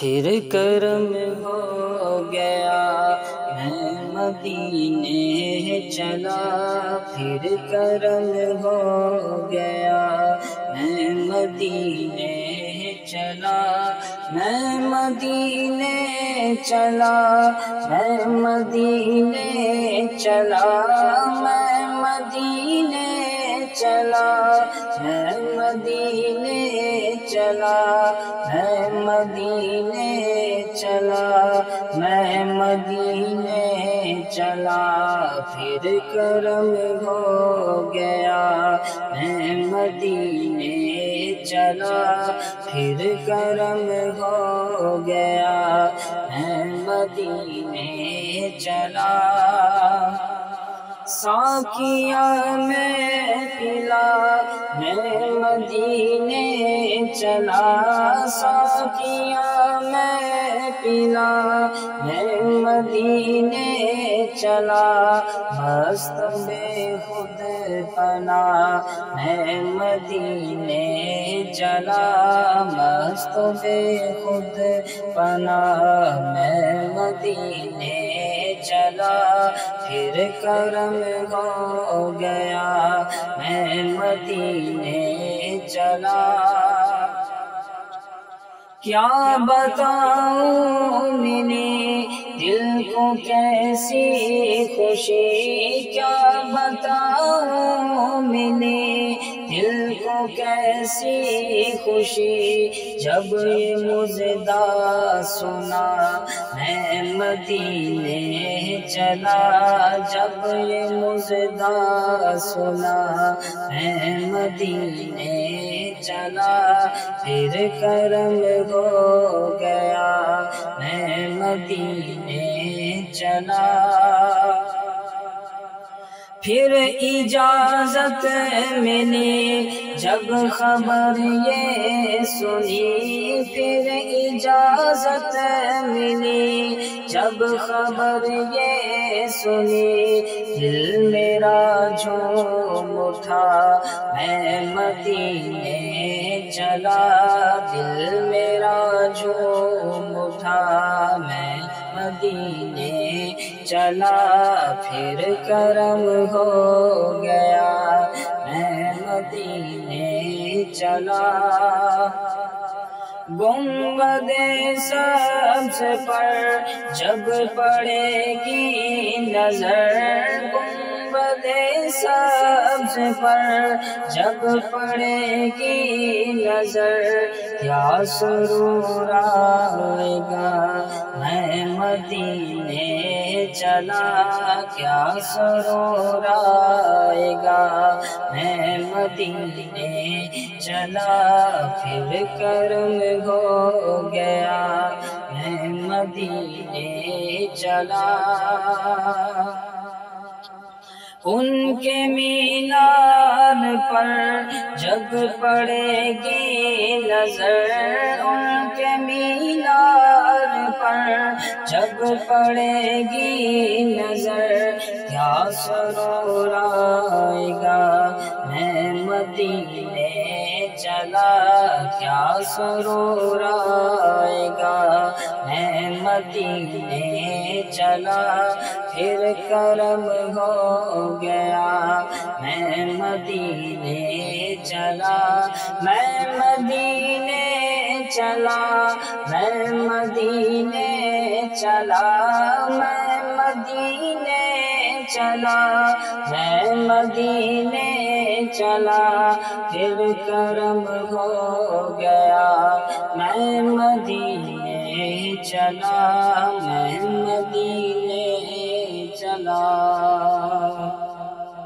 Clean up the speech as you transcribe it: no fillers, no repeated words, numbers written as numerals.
پھر کرم ہو گیا میں مدینے چلا، پھر کرم ہو گیا میں مدینے چلا، میں مدینے چلا، میں مدینے چلا، میں مدینے چلا، میں مدینے چلا، میں مدینے چلا، میں مدینے چلا، پھر کرم ہو گیا میں مدینے چلا، پھر کرم ہو گیا میں مدینے چلا۔ ساقیاں میں پلا میں مدینے چلا، ساقیاں میں پلا میں مدینے چلا، مست بے خود پناہ میں مدینے چلا، مست بے خود پناہ میں مدینے چلا، پھر کرم ہو گیا میں مدینے چلا۔ کیا بتاؤں ملی دل کو کیسی خوشی، کیا بتاؤں ملی دل کو کیسی خوشی، جب یہ مژدہ سنا میں مدینے چلا، جب یہ مژدہ سنا میں مدینے چلا، پھر کرم ہو گیا میں مدینے چلا۔ پھر اجازت ملی جب خبر یہ سنی، پھر اجازت ملی جب خبر یہ سنی، دل میرا جھوم اٹھا میں مدینے چلا، دل میرا جھوم اٹھا میں مدینے چلا، پھر کرم ہو گیا میں مدینے چلا۔ گنبد سبز پر جب پڑے گی نظر، گنبد سبز پر جب پڑے گی نظر، کیا سرور آئے گا میں مدینے چلا، کیا سرور آئے گا میں مدینے چلا، پھر کرم ہو گیا میں مدینے چلا۔ ان کے مینار پر جب پڑے گی نظر، ان کے مینار پر جب پڑے گی نظر، کیا سرور آئے گا میں مدینے چلا، کیا سرور آئے گا میں مدینے چلا، پھر کرم ہو گیا میں مدینے چلا، میں مدینے چلا، میں مدینے چلا، میں مدینے چلا، میں مدینے چلا، پھر کرم ہو گیا میں مدینے چلا، میں مدینے چلا۔